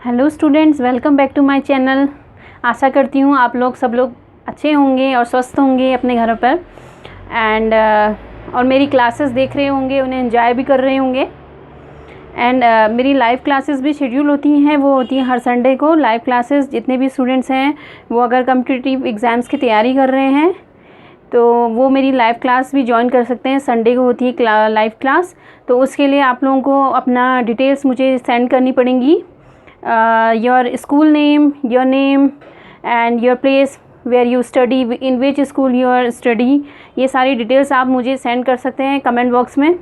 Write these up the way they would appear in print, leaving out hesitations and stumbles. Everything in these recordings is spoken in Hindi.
Hello students, welcome back to my channel. आशा करती हूँ आप लोग सब लोग अच्छे होंगे और स्वस्थ होंगे अपने घरों पर एंड और मेरी क्लासेस देख रहे होंगे, उन्हें एंजॉय भी कर रहे होंगे। एंड मेरी लाइव क्लासेस भी शेड्यूल होती हैं, वो होती हैं हर संडे को। लाइव क्लासेस जितने भी स्टूडेंट्स हैं वो अगर कॉम्पिटिटिव एग्ज़ाम्स की तैयारी कर रहे हैं तो वो मेरी लाइव क्लास भी ज्वाइन कर सकते हैं। संडे को होती है लाइव क्लास, तो उसके लिए आप लोगों को अपना डिटेल्स मुझे सेंड करनी पड़ेंगी। Your school name, your name and your place where you study, in which school you are study, ये सारी डिटेल्स आप मुझे सेंड कर सकते हैं कमेंट बॉक्स में,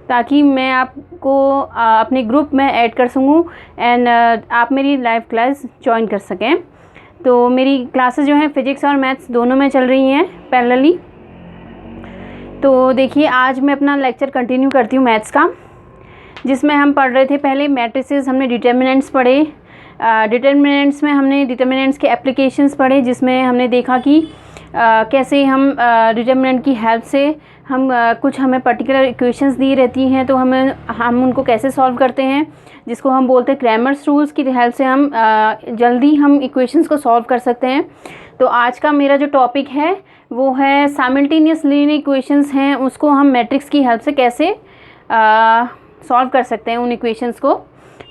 ताकि मैं आपको अपने ग्रुप में ऐड कर सकूँ एंड आप मेरी लाइव क्लास ज्वाइन कर सकें। तो मेरी क्लासेस जो हैं फिज़िक्स और मैथ्स दोनों में चल रही हैं पैरेलली। तो देखिए, आज मैं अपना लेक्चर कंटिन्यू करती हूँ मैथ्स का, जिसमें हम पढ़ रहे थे पहले मैट्रिसेस, हमने डिटर्मिनेंट्स पढ़े। डिटर्मिनेंट्स में हमने डिटर्मिनेंट्स के एप्लीकेशंस पढ़े, जिसमें हमने देखा कि कैसे हम डिटर्मिनेंट की हेल्प से हम कुछ हमें पर्टिकुलर इक्वेशंस दी रहती हैं तो हम उनको कैसे सॉल्व करते हैं, जिसको हम बोलते हैं क्रैमर्स रूल्स की हेल्प से हम जल्दी हम इक्वेशंस को सॉल्व कर सकते हैं। तो आज का मेरा जो टॉपिक है वो है साइमल्टेनियस लीनियर इक्वेशंस हैं, उसको हम मैट्रिक्स की हेल्प से कैसे सॉल्व कर सकते हैं उन इक्वेशंस को,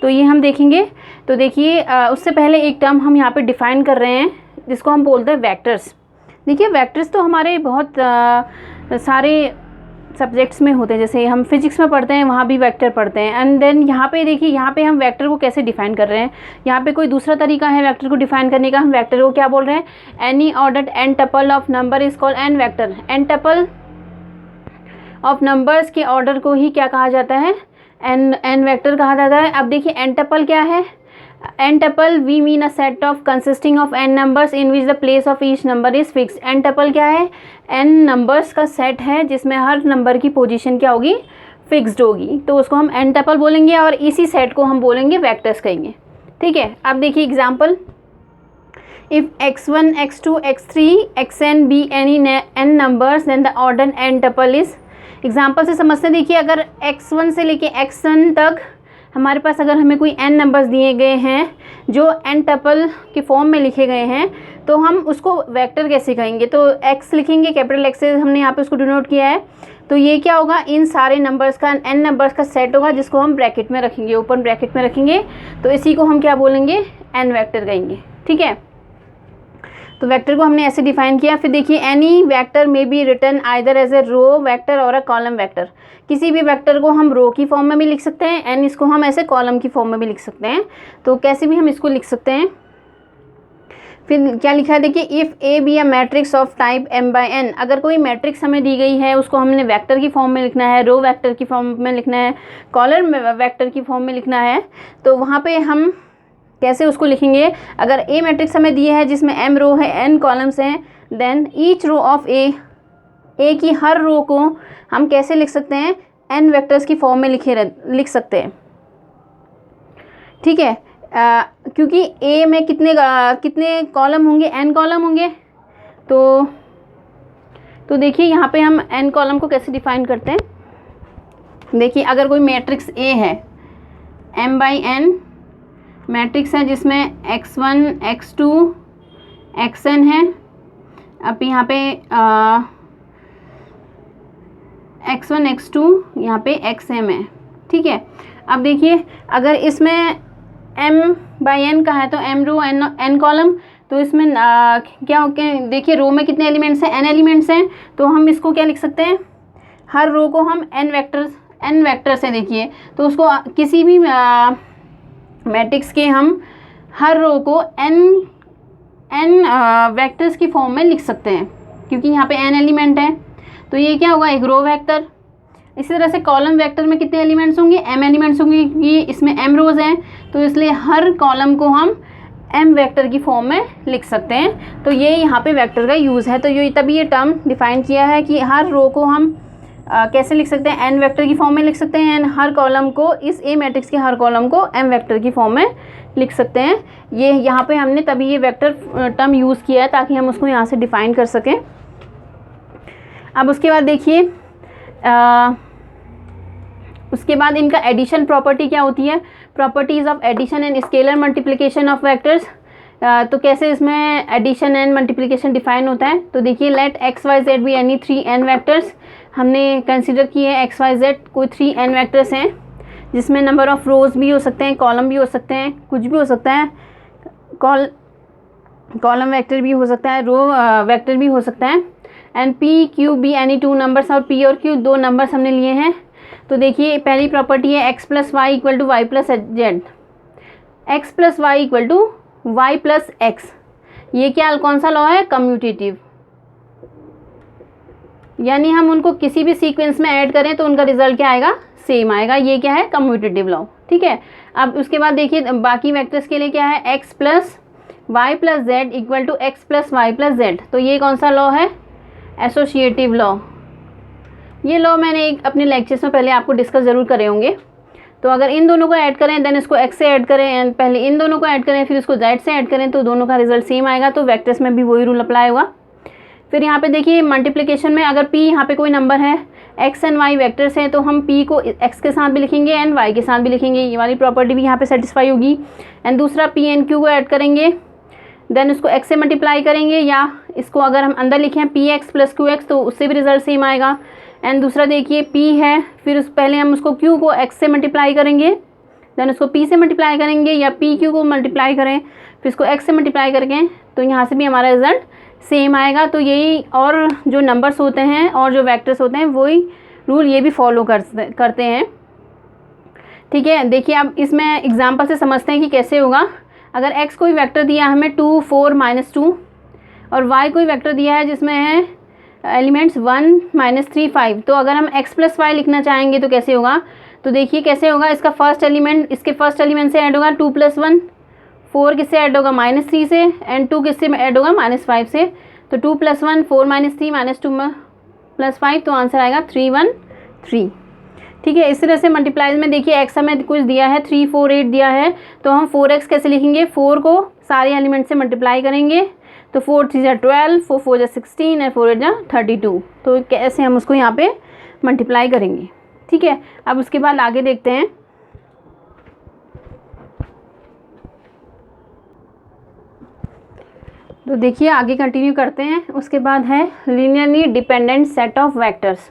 तो ये हम देखेंगे। तो देखिए, उससे पहले एक टर्म हम यहाँ पे डिफ़ाइन कर रहे हैं जिसको हम बोलते हैं वेक्टर्स। देखिए, वेक्टर्स तो हमारे बहुत सारे सब्जेक्ट्स में होते हैं, जैसे हम फिजिक्स में पढ़ते हैं वहाँ भी वेक्टर पढ़ते हैं। एंड देन यहाँ पे देखिए, यहाँ पे हम वेक्टर को कैसे डिफ़ाइन कर रहे हैं। यहाँ पे कोई दूसरा तरीका है वेक्टर को डिफ़ाइन करने का। हम वेक्टर को क्या बोल रहे हैं, any ordered n tuple of number is called n vector. N tuple of numbers के ऑर्डर को ही क्या कहा जाता है, एन वेक्टर कहा जाता है। अब देखिए, एन टपल क्या है। N tuple we mean a set of consisting of n numbers in which the place of each number is fix. N tuple क्या है, एन नंबर्स का सेट है जिसमें हर नंबर की पोजीशन क्या होगी, फिक्स्ड होगी, तो उसको हम एन टपल बोलेंगे और इसी सेट को हम बोलेंगे वेक्टर्स कहेंगे। ठीक है, अब देखिए example, if x1, x2, x3, xn be any n numbers then the ordered n tuple is। Example से समझते हैं। देखिए, अगर x1 से लेके xn तक हमारे पास अगर हमें कोई n नंबर्स दिए गए हैं जो n टपल के फॉर्म में लिखे गए हैं, तो हम उसको वेक्टर कैसे कहेंगे, तो x लिखेंगे, कैपिटल x से हमने यहाँ पे उसको डिनोट किया है। तो ये क्या होगा, इन सारे नंबर्स का n नंबर्स का सेट होगा जिसको हम ब्रैकेट में रखेंगे, ओपन ब्रैकेट में रखेंगे, तो इसी को हम क्या बोलेंगे, n वेक्टर कहेंगे। ठीक है, तो वेक्टर को हमने ऐसे डिफाइन किया। फिर देखिए, एनी वेक्टर में be written either as a row vector और अ कॉलम वेक्टर। किसी भी वेक्टर को हम रो की फॉर्म में भी लिख सकते हैं एंड इसको हम ऐसे कॉलम की फॉर्म में भी लिख सकते हैं, तो कैसे भी हम इसको लिख सकते हैं। फिर क्या लिखा है, देखिए, if A be a matrix of type m by n। अगर कोई मैट्रिक्स हमें दी गई है, उसको हमने वेक्टर की फॉर्म में लिखना है, रो वेक्टर की फॉर्म में लिखना है, कॉलम वेक्टर की फॉर्म में लिखना है, तो वहाँ पे हम कैसे उसको लिखेंगे। अगर ए मैट्रिक्स हमें दिया है जिसमें m रो है, n कॉलम्स हैं, देन ईच रो ऑफ ए की हर रो को हम कैसे लिख सकते हैं, n वेक्टर्स की फॉर्म में लिख सकते हैं। ठीक है, क्योंकि ए में कितने कॉलम होंगे, n कॉलम होंगे। तो देखिए, यहाँ पे हम n कॉलम को कैसे डिफाइन करते हैं। देखिए, अगर कोई मैट्रिक्स ए है, m बाई n मैट्रिक्स है जिसमें x1, x2, xn है। अब यहाँ पे x1, x2, यहाँ पे xm है। ठीक है, अब देखिए, अगर इसमें m बाई n का है तो m रो n कॉलम, तो इसमें क्या हो गया, देखिए रो में कितने एलिमेंट्स हैं, n एलिमेंट्स हैं, तो हम इसको क्या लिख सकते हैं, हर रो को हम n वेक्टर्स हैं। देखिए, तो उसको किसी भी मैट्रिक्स के हम हर रो को n वेक्टर्स की फॉर्म में लिख सकते हैं, क्योंकि यहाँ पे n एलिमेंट है, तो ये क्या होगा, एक रो वेक्टर। इसी तरह से कॉलम वेक्टर में कितने एलिमेंट्स होंगे, m एलिमेंट्स होंगे, क्योंकि इसमें m रोज हैं, तो इसलिए हर कॉलम को हम m वेक्टर की फॉर्म में लिख सकते हैं। तो ये यहाँ पे वेक्टर का यूज़ है। तो ये तभी ये टर्म डिफाइन किया है कि हर रो को हम कैसे लिख सकते हैं, n वेक्टर की फॉर्म में लिख सकते हैं, एंड हर कॉलम को, इस ए मैट्रिक्स के हर कॉलम को m वेक्टर की फॉर्म में लिख सकते हैं। ये यहाँ पे हमने तभी ये वेक्टर टर्म यूज़ किया है ताकि हम उसको यहाँ से डिफ़ाइन कर सकें। अब उसके बाद देखिए, उसके बाद इनका एडिशन प्रॉपर्टी क्या होती है। Properties of addition and scalar multiplication of vectors. तो कैसे इसमें एडिशन एंड मल्टीप्लिकेशन डिफाइन होता है, तो देखिए let x y z be any 3n vectors. हमने कंसिडर किए हैं एक्स वाई जेड कोई 3n वेक्टर्स हैं, जिसमें नंबर ऑफ़ रोज़ भी हो सकते हैं, कॉलम भी हो सकते हैं, कुछ भी हो सकता है, कॉलम वेक्टर भी हो सकता है, रो वेक्टर भी हो सकता है। And p q be any 2 numbers, और पी और क्यू 2 नंबर्स हमने लिए हैं। तो देखिए पहली प्रॉपर्टी है x plus y equal to y plus z, x plus y equal to y plus x. ये क्या कौन सा लॉ है, कम्यूटेटिव, यानी हम उनको किसी भी सीक्वेंस में ऐड करें तो उनका रिजल्ट क्या आएगा, सेम आएगा। ये क्या है, कम्यूटेटिव लॉ, ठीक है। अब उसके बाद देखिए बाकी वेक्टर्स के लिए क्या है, x plus y plus z equal to x plus y plus z. तो ये कौन सा लॉ है, एसोसिएटिव लॉ। ये लॉ मैंने एक अपने लेक्चर्स में पहले आपको डिस्कस ज़रूर करे होंगे। तो अगर इन दोनों को ऐड करें देन इसको एक्स से ऐड करें, एंड पहले इन दोनों को ऐड करें फिर इसको जेड से ऐड करें, तो दोनों का रिजल्ट सेम आएगा। तो वेक्टर्स में भी वही रूल अप्लाई होगा। फिर यहाँ पे देखिए मल्टीप्लिकेशन में अगर p यहाँ पे कोई नंबर है, x एंड y वेक्टर्स हैं, तो हम p को x के साथ भी लिखेंगे एंड y के साथ भी लिखेंगे। ये वाली प्रॉपर्टी भी यहाँ पे सेटिस्फाई होगी। एंड दूसरा p एंड q को ऐड करेंगे, देन उसको x से मल्टीप्लाई करेंगे, या इसको अगर हम अंदर लिखें px प्लस qx तो उससे भी रिजल्ट सेम आएगा। एंड दूसरा देखिए p है, फिर उस पहले हम उसको q को x से मल्टीप्लाई करेंगे, देन उसको p से मल्टीप्लाई करेंगे, या p q को मल्टीप्लाई करें फिर इसको x से मल्टीप्लाई करके, तो यहाँ से भी हमारा रिजल्ट सेम आएगा। तो यही, और जो नंबर्स होते हैं और जो वेक्टर्स होते हैं वही रूल ये भी फॉलो करते हैं, ठीक है। देखिए अब इसमें एग्जांपल से समझते हैं कि कैसे होगा। अगर x कोई वेक्टर दिया हमें 2 4 -2, और y कोई वेक्टर दिया है जिसमें है एलिमेंट्स 1 -3 5, तो अगर हम x प्लस वाई लिखना चाहेंगे तो कैसे होगा। तो देखिए कैसे होगा, इसका फर्स्ट एलिमेंट इसके फर्स्ट एलिमेंट से ऐड होगा 2 + 1, 4 किससे ऐड होगा -3 से, एंड 2 किससे ऐड होगा -5 से। तो 2 + 1 4 -3 -2 + 5, तो आंसर आएगा 3 1 3, ठीक है। इस तरह से मल्टीप्लाइज में देखिए एक्स हमें कुछ दिया है 3 4 8 दिया है, तो हम 4x कैसे लिखेंगे, 4 को सारे एलिमेंट से मल्टीप्लाई करेंगे, तो 4 3 = 12, 4 4 = 16 और 4 8 = 32। तो कैसे हम उसको यहाँ पे मल्टीप्लाई करेंगे, ठीक है। अब उसके बाद आगे देखते हैं। तो देखिए आगे कंटिन्यू करते हैं। उसके बाद है linearly dependent set of vectors.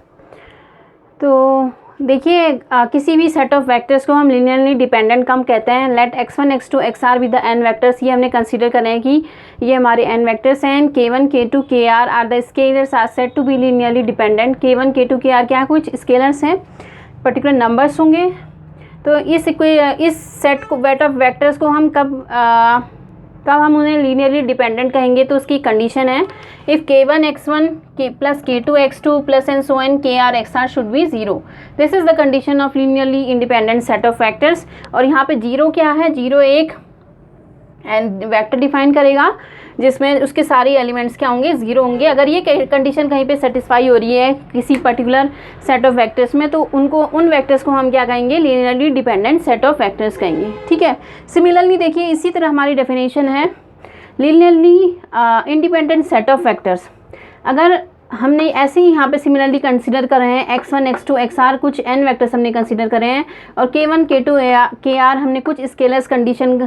तो देखिए किसी भी सेट ऑफ वेक्टर्स को हम लीनियरली डिपेंडेंट कम कहते हैं। Let x1 x2 xr with the n vectors. ये हमने कंसीडर करें हैं कि ये हमारे n वेक्टर्स हैं। k1 k2 kr are the scalars are set to be linearly dependent. k1 k2 kr क्या कुछ स्केलर्स हैं, पर्टिकुलर नंबर्स होंगे। तो इस सेट को वेक्टर्स को हम कब हम उन्हें लीनियरली डिपेंडेंट कहेंगे, तो उसकी कंडीशन है if k1 x1 plus k2 x2 plus and so on kr xr should be 0। This is the condition of linearly independent set of vectors. और यहाँ पे 0 क्या है, 0 एक एंड वेक्टर डिफाइन करेगा जिसमें उसके सारे एलिमेंट्स क्या होंगे, 0 होंगे। अगर ये कंडीशन कहीं पे सेटिस्फाई हो रही है किसी पर्टिकुलर सेट ऑफ वेक्टर्स में, तो उन वेक्टर्स को हम क्या कहेंगे, linearly dependent set of vectors कहेंगे, ठीक है। सिमिलरली देखिए इसी तरह हमारी डेफिनेशन है linearly independent set of vectors. अगर हमने ऐसे ही यहाँ पे सिमिलरली कंसीडर कर रहे हैं x1 x2 xr कुछ n वेक्टर्स हमने कंसीडर कर रहे हैं, और k1 k2 kr हमने कुछ स्केलर्स कंडीशन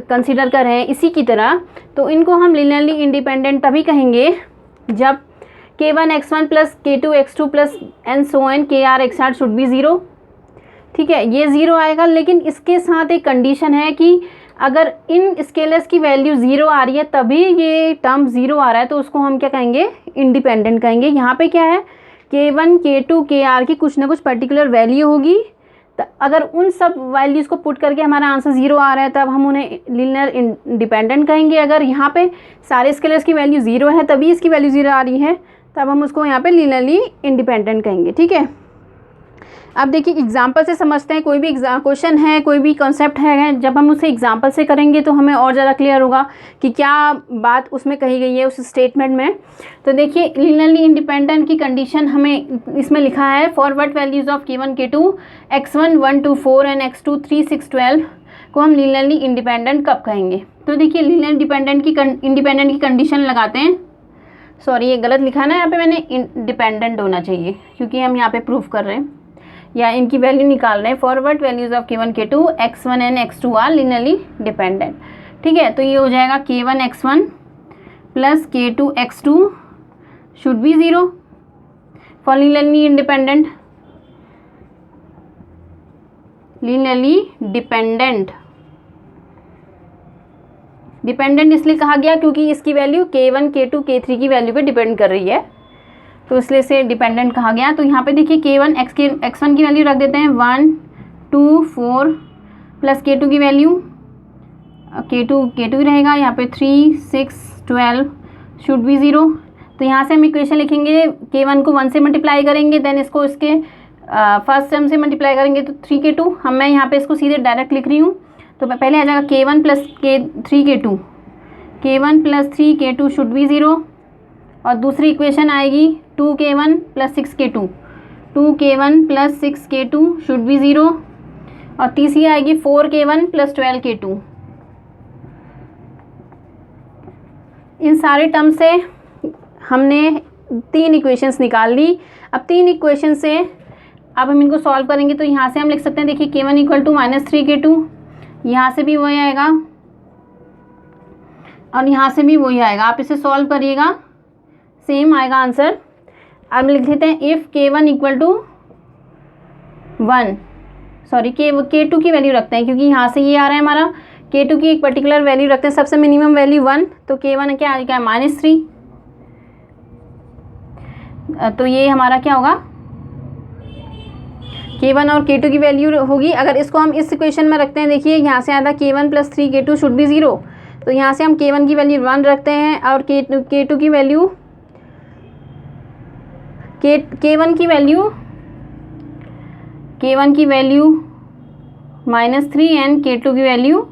कंसीडर कर रहे हैं इसी की तरह, तो इनको हम लीनियरली इंडिपेंडेंट तभी कहेंगे जब k1 x1 plus k2 x2 plus and so on kr xr should be 0, ठीक है। ये 0 आएगा, लेकिन इसके साथ एक कंडीशन है कि अगर इन स्केलर्स की वैल्यू 0 आ रही है तभी ये टर्म 0 आ रहा है, तो उसको हम क्या कहेंगे, इंडिपेंडेंट कहेंगे। यहाँ पे क्या है, k1 k2 kr की कुछ ना कुछ पर्टिकुलर वैल्यू होगी, तो अगर उन सब वैल्यूज़ को पुट करके हमारा आंसर 0 आ रहा है तब हम उन्हें लीनियर इंडिपेंडेंट कहेंगे। अगर यहाँ पे सारे स्केलर्स की वैल्यू 0 है तभी इसकी वैल्यू 0 आ रही है, तब हम उसको यहाँ पे लीनियरली इंडिपेंडेंट कहेंगे, ठीक है। अब देखिए एग्जाम्पल से समझते हैं। कोई भी क्वेश्चन है, कोई भी कॉन्सेप्ट है, जब हम उसे एग्जाम्पल से करेंगे तो हमें और ज़्यादा क्लियर होगा कि क्या बात उसमें कही गई है उस स्टेटमेंट में। तो देखिए लीनियरली इंडिपेंडेंट की कंडीशन हमें इसमें लिखा है, for what values of k1 k2 x1 1 2 4 and x2 3 6 12 को हम लीनियरली इंडिपेंडेंट कब कहेंगे। तो देखिए लीनियर इंडिपेंडेंट की कंडीशन लगाते हैं। सॉरी ये गलत लिखा है ना, यहाँ पे मैंने इंडिपेंडेंट होना चाहिए क्योंकि हम यहाँ पे प्रूफ कर रहे हैं। या इनकी वैल्यू निकाल रहे हैं for what values of k1 k2 x1 and x2 are linearly dependent. ठीक है, तो ये हो जाएगा k1 x1 plus k2 x2 should be 0 for linearly independent. Linearly dependent, dependent इसलिए कहा गया क्योंकि इसकी वैल्यू k1 k2 k3 की वैल्यू पे डिपेंड कर रही है, तो इसलिए से डिपेंडेंट कहा गया। तो यहाँ पे देखिए k1 x1 की वैल्यू रख देते हैं 1 2 4 प्लस k2 की वैल्यू k2 रहेगा यहाँ पे 3 6 12 शुड बी 0। तो यहाँ से हम इक्वेशन लिखेंगे k1 को 1 से मल्टीप्लाई करेंगे, देन इसको इसके फर्स्ट टर्म से मल्टीप्लाई करेंगे तो 3k2। मैं यहाँ पे इसको सीधे डायरेक्ट लिख रही हूँ, तो पहले आ जाएगा k1 plus 3k2 k1 plus 3k2 should be 0, और दूसरी इक्वेशन आएगी 2k1 plus 6k2 2k1 plus 6k2 should be 0, और तीसरी आएगी 4k1 प्लस 12k2। इन सारे टर्म से हमने 3 इक्वेशंस निकाल ली। अब 3 इक्वेशन से अब हम इनको सॉल्व करेंगे, तो यहाँ से हम लिख सकते हैं, देखिए k1 इक्वल टू -3k2, यहाँ से भी वही आएगा और यहाँ से भी वही आएगा। आप इसे सॉल्व करिएगा, सेम आएगा आंसर। अब लिख लेते हैं if k1 equal to 1, sorry k2 की वैल्यू रखते हैं क्योंकि यहाँ से ये आ रहा है हमारा, k2 की एक पर्टिकुलर वैल्यू रखते हैं, सबसे मिनिमम वैल्यू 1, तो k1 क्या आएगा -3। तो ये हमारा क्या होगा, k1 और k2 की वैल्यू होगी। अगर इसको हम इस इक्वेशन में रखते हैं, देखिए यहाँ से आता k1 plus 3k2 should be 0, तो यहाँ से हम k1 की वैल्यू 1 रखते हैं और k2 की वैल्यू k1 की वैल्यू -3 एंड k2 की वैल्यू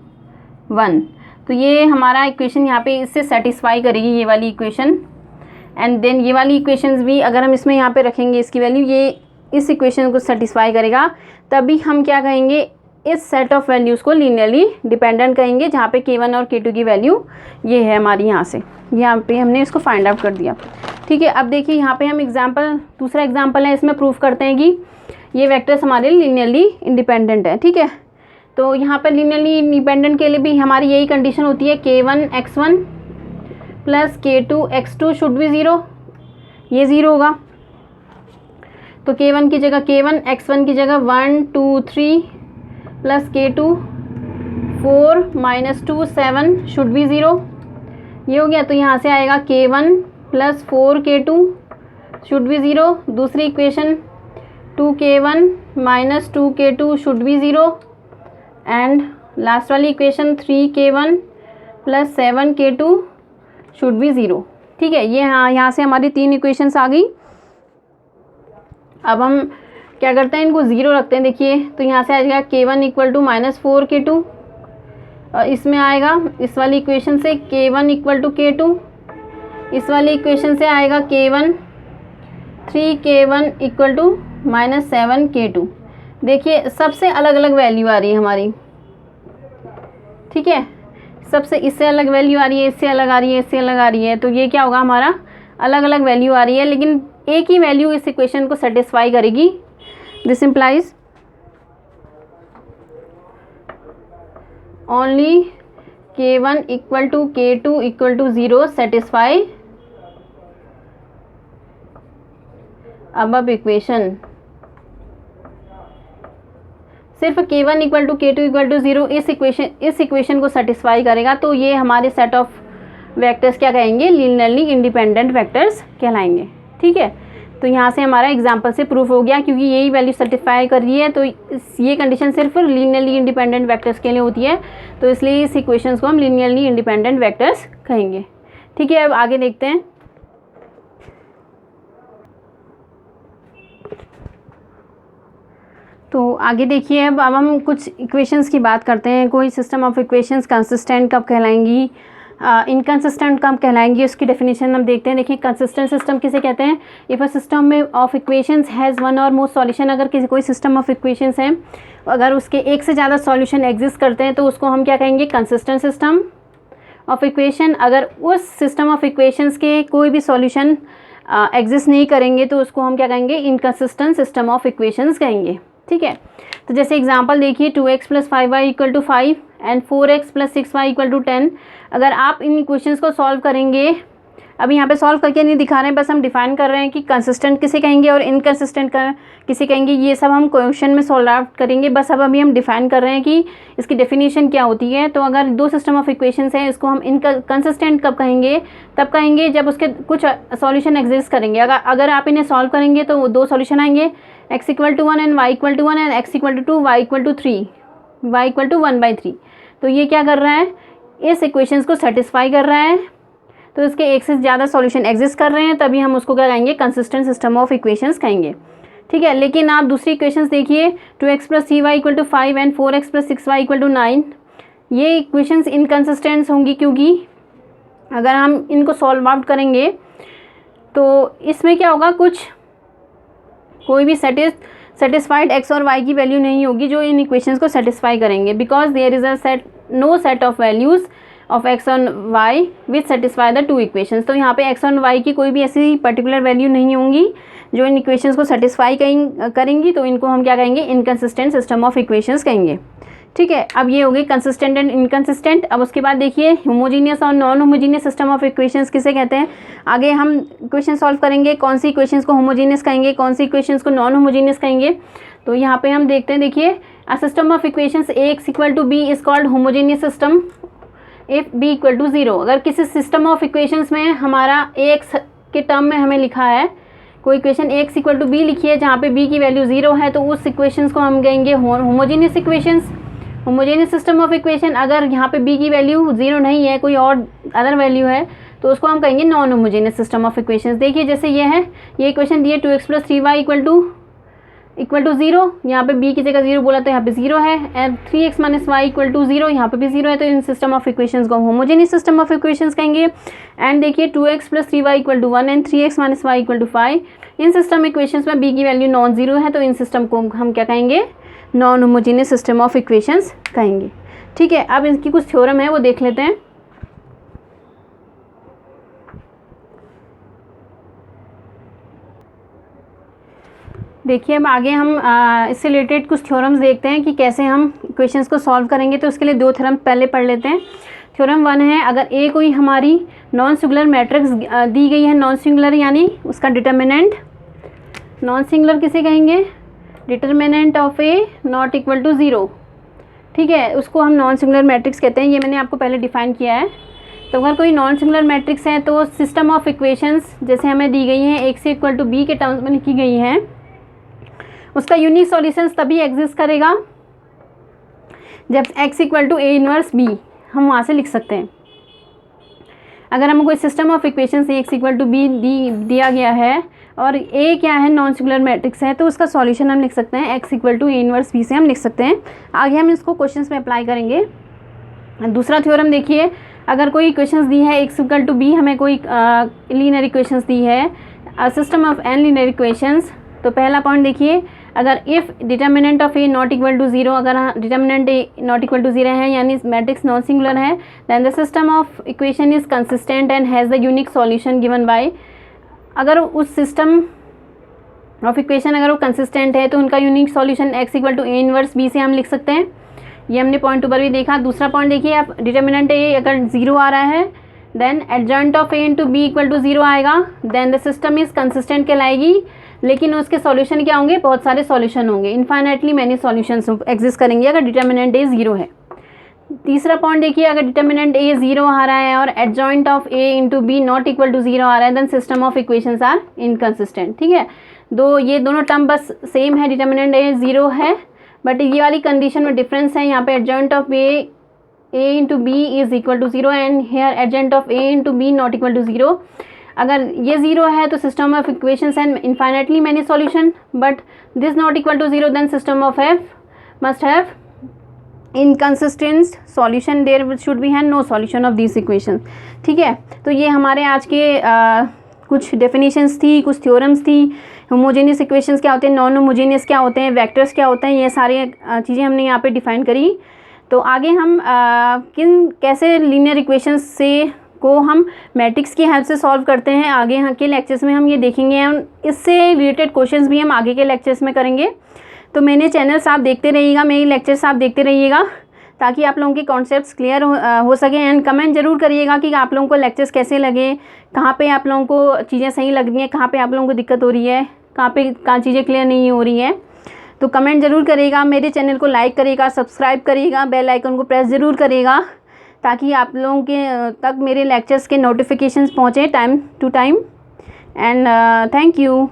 1। तो ये हमारा इक्वेशन यहाँ पे इससे सेटिस्फाई करेगी ये वाली इक्वेशन, एंड देन ये वाली इक्वेशंस भी अगर हम इसमें यहाँ पे रखेंगे इसकी वैल्यू, ये इस इक्वेशन को सेटिस्फाई करेगा, तभी हम क्या कहेंगे, इस सेट ऑफ वैल्यूज़ को लीनियरली डिपेंडेंट कहेंगे, जहाँ पे k1 और k2 की वैल्यू ये है हमारी। यहाँ पे हमने इसको फाइंड आउट कर दिया। ठीक है, अब देखिए यहाँ पे हम दूसरा एग्जाम्पल है, इसमें प्रूफ करते हैं कि ये वेक्टर्स हमारे लीनियरली इंडिपेंडेंट है। ठीक है, तो यहाँ पर लीनियरली इंडिपेंडेंट के लिए भी हमारी यही कंडीशन होती है, k1 x1 plus k2 x2 should be 0, ये 0 होगा। तो k1 की जगह k1 x1 की जगह 1 2 3 प्लस k2 4 -2 7 शुड बी 0, ये हो गया। तो यहाँ से आएगा k1 plus 4k2 should be 0। दूसरी equation 2k1 minus 2k2 should be 0, and last वाली equation 3k1 plus 7k2 should be 0। ठीक है, ये यहाँ से हमारी 3 इक्वेशंस आ गई। अब हम क्या करते हैं, इनको 0 रखते हैं। देखिए, तो यहाँ से आ जाएगा k1 इक्वल टू -4k2, और इसमें आएगा इस वाली इक्वेशन से k1 इक्वल टू k2, इस वाली इक्वेशन से आएगा k1 3k1 equal to -7k2। देखिए, सबसे अलग अलग वैल्यू आ रही है हमारी। ठीक है, सबसे इससे अलग वैल्यू आ रही है, इससे अलग आ रही है, इससे अलग आ रही है, तो ये क्या होगा, हमारा अलग अलग वैल्यू आ रही है, लेकिन एक ही वैल्यू इस इक्वेशन को सेटिस्फाई करेगी। This implies only k1 equal to k2 equal to 0 satisfy above equation. सिर्फ k1 equal to k2 equal to 0 इस इक्वेशन को सेटिस्फाई करेगा, तो ये हमारे सेट ऑफ वेक्टर्स क्या कहेंगे, लीनियरली इंडिपेंडेंट वेक्टर्स कहलाएंगे। ठीक है, तो यहाँ से हमारा एग्जांपल से प्रूफ हो गया, क्योंकि यही वैल्यू सेटिस्फाई कर रही है, तो ये कंडीशन सिर्फ लीनियरली इंडिपेंडेंट वेक्टर्स के लिए होती है, तो इसलिए इस इक्वेशंस को हम लीनियरली इंडिपेंडेंट वेक्टर्स कहेंगे। ठीक है, अब आगे देखते हैं। तो आगे देखिए, अब हम कुछ इक्वेशंस की बात करते हैं। कोई सिस्टम ऑफ इक्वेशंस कंसिस्टेंट कब कहलाएंगी, इनकंसिस्टेंट कब कहलाएंगी, उसकी डेफिनेशन हम देखते हैं। देखिए, कंसिस्टेंट सिस्टम किसे कहते हैं, इफ़ अ सिस्टम में ऑफ इक्वेशंस हैज़ वन और मोर सॉल्यूशन। अगर कोई सिस्टम ऑफ इक्वेशंस है, अगर उसके एक से ज़्यादा सॉल्यूशन एग्जिस्ट करते हैं, तो उसको हम क्या कहेंगे, कंसिस्टेंट सिस्टम ऑफ इक्वेशन। अगर उस सिस्टम ऑफ इक्वेशंस के कोई भी सॉल्यूशन एग्जिस्ट नहीं करेंगे, तो उसको हम क्या कहेंगे, इनकंसिस्टेंट सिस्टम ऑफ इक्वेशंस कहेंगे। ठीक है। तो जैसे एग्जांपल देखिए 2x + 5y = 5 and 4x + 6y = 10। अगर आप इन इक्वेशंस को सॉल्व करेंगे, अभी यहाँ पे सॉल्व करके नहीं दिखा रहे हैं, बस हम डिफाइन कर रहे हैं कि कंसिस्टेंट किसे कहेंगे और इनकंसिस्टेंट किसे कहेंगे, ये सब हम क्वेश्चन में सॉल्व आउट करेंगे। बस अब अभी हम डिफाइन कर रहे हैं कि इसकी डेफिनेशन क्या होती है। तो अगर दो सिस्टम ऑफ इक्वेशंस हैं, इसको हम इनकंसिस्टेंट कब कहेंगे, तब कहेंगे जब उसके कुछ सॉल्यूशन एग्जिस्ट करेंगे। अगर आप इन्हें सॉल्व करेंगे तो दो सॉल्यूशन आएंगे, x = 1 and y = 1 and x = 2 y = 3 y = 1/3। तो ये क्या कर रहा है, इस इक्वेशंस को सेटिस्फाई कर रहा है। तो इसके एक से ज़्यादा सॉल्यूशन एग्जिस्ट कर रहे हैं, तभी हम उसको क्या कहेंगे, कंसिस्टेंट सिस्टम ऑफ इक्वेशंस कहेंगे। ठीक है। लेकिन आप दूसरी इक्वेशंस देखिए 2x + 3y = 5 and 4x + 6y = 9। ये इक्वेशंस इनकंसिस्टेंट होंगी, क्योंकि अगर हम इनको सॉल्व आउट करेंगे तो इसमें क्या होगा, कोई भी सेटिस्फाइड x और y की वैल्यू नहीं होगी जो इन इक्वेशंस को सेटिस्फाई करेंगे, because there is no set of values of x और y which satisfy the two equations. तो यहाँ पे x और y की कोई भी ऐसी पर्टिकुलर वैल्यू नहीं होंगी जो इन इक्वेशंस को सेटिस्फाई करेंगी। तो इनको हम क्या कहेंगे, इनकंसिस्टेंट सिस्टम ऑफ इक्वेशंस कहेंगे। ठीक है। अब ये हो गई कंसिस्टेंट एंड इनकंसिस्टेंट। अब उसके बाद देखिए होमोजीनियस और non homogeneous system of equations किसे कहते हैं। आगे हम इक्वेशन सॉल्व करेंगे, कौन सी इक्वेशंस को होमोजीनियस कहेंगे, कौन सी इक्वेशंस को नॉन होमोजीनियस कहेंगे। तो यहाँ पे हम देखते हैं, देखिए a system of equations Ax = b is called homogeneous system if b = 0। अगर किसी सिस्टम ऑफ इक्वेशंस में हमारा Ax के टर्म में हमें लिखा है, कोई इक्वेशन Ax = b लिखी है जहाँ पे b की वैल्यू 0 है, तो उस इक्वेशंस को हम कहेंगे homogeneous equations, homogeneous system of equation. अगर यहाँ पे b की वैल्यू 0 नहीं है, कोई और अदर वैल्यू है, तो उसको हम कहेंगे non homogeneous system of equations. देखिए जैसे ये है, ये इक्वेशन दी है 2x + 3y = 0। यहाँ पे b की जगह 0 बोला तो यहाँ पे 0 है, एंड 3x - y = 0, यहाँ पे भी 0 है। तो इन सिस्टम ऑफ इक्वेशंस को होमोजेनियस सिस्टम ऑफ इक्वेशंस कहेंगे। एंड देखिए 2x + 3y = 1 and 3x - y = 5। In system equations में b की वैल्यू नॉन जीरो है, तो इन सिस्टम को हम क्या कहेंगे, non homogeneous system of equations कहेंगे। ठीक है। अब इनकी कुछ थ्योरम है वो देख लेते हैं। देखिए अब आगे हम इससे रिलेटेड कुछ थ्योरम्स देखते हैं कि कैसे हम इक्वेशंस को सॉल्व करेंगे। तो उसके लिए दो थ्योरम पहले पढ़ लेते हैं। थ्योरम 1 है, अगर ए कोई हमारी नॉन सिंगुलर मैट्रिक्स दी गई है, नॉन सिंगुलर यानी उसका डिटर्मिनेंट, नॉन सिंगुलर किसे कहेंगे, determinant of A not equal to 0। ठीक है, उसको हम नॉन सिंगुलर मैट्रिक्स कहते हैं। ये मैंने आपको पहले डिफाइन किया है। तो अगर कोई नॉन सिंगुलर मैट्रिक्स है तो सिस्टम ऑफ इक्वेशंस जैसे हमें दी गई हैं x = b के टर्म्स में लिखी गई हैं, उसका यूनिक सॉल्यूशंस तभी एग्जिस्ट करेगा जब x = a इनवर्स b हम वहाँ से लिख सकते हैं। अगर हमें कोई सिस्टम ऑफ इक्वेशन से x = b दिया गया है और a क्या है, नॉन सिंगुलर मैट्रिक्स है, तो उसका सॉल्यूशन हम लिख सकते हैं x = a इनवर्स b से हम लिख सकते हैं। आगे हम इसको क्वेश्चंस में अप्लाई करेंगे। दूसरा थ्योरम देखिए, अगर कोई इक्वेशंस दी है x = b, हमें कोई लीनियर इक्वेशंस दी है, system of n linear equations. तो पहला पॉइंट देखिए, अगर if determinant of A not equal to 0, अगर determinant A not equal to 0 है यानी मैट्रिक्स नॉन सिंगुलर है, then the system of equation is consistent and has the unique solution given by. अगर उस सिस्टम ऑफ इक्वेशन अगर वो कंसिस्टेंट है तो उनका unique solution x = a inverse b से हम लिख सकते हैं। ये हमने पॉइंट ऊपर भी देखा। दूसरा पॉइंट देखिए, आप डिटर्मिनेंट ए अगर 0 आ रहा है, then adjoint of a × b = 0 आएगा, then the system is consistent कहलाएगी। लेकिन उसके सॉल्यूशन क्या होंगे, बहुत सारे सॉल्यूशन होंगे, इनफाइनाइटली मैनी सॉल्यूशंस एग्जिस्ट करेंगे अगर डिटर्मिनेंट ए 0 है। तीसरा पॉइंट देखिए, अगर डिटर्मिनेंट ए 0 आ रहा है और adjoint of a × b not equal to 0 आ रहा है, then system of equations are inconsistent. ठीक है, ये दोनों टर्म बस सेम है, डिटर्मिनेंट ए 0 है, बट ये वाली कंडीशन में डिफरेंस है। यहाँ पे adjoint of a × b is equal to 0 and here adjoint of a × b not equal to 0। अगर ये 0 है तो system of equations and infinitely many solution, but this not equal to 0, then system of f must have inconsistent solution, there should be have no solution of this equation. ठीक है, तो ये हमारे आज के कुछ डेफिनेशंस थी, कुछ थ्योरम्स थी। होमोजेनियस इक्वेशंस क्या होते हैं, नॉन होमोजेनियस क्या होते हैं, वेक्टर्स क्या होते हैं, ये सारी चीज़ें हमने यहाँ पे डिफाइन करी। तो आगे हम कैसे लीनियर इक्वेशंस से को हम मैट्रिक्स की हेल्प से सॉल्व करते हैं, आगे यहाँ के लेक्चर्स में हम ये देखेंगे। इससे रिलेटेड क्वेश्चंस भी हम आगे के लेक्चर्स में करेंगे। तो मेरे चैनल्स आप देखते रहिएगा, मेरी लेक्चर्स आप देखते रहिएगा, ताकि आप लोगों के कॉन्सेप्ट्स क्लियर हो सके। एंड कमेंट ज़रूर करिएगा कि आप लोगों को लेक्चर्स कैसे लगे, कहाँ पे आप लोगों को चीज़ें सही लग रही हैं, कहाँ पे आप लोगों को दिक्कत हो रही है, कहाँ चीज़ें क्लियर नहीं हो रही हैं। तो कमेंट ज़रूर करिएगा, मेरे चैनल को लाइक करिएगा, सब्सक्राइब करिएगा, बेल आइकन को प्रेस ज़रूर करिएगा, ताकि आप लोगों के तक मेरे लेक्चर्स के नोटिफिकेशंस पहुँचे time to time. And thank you.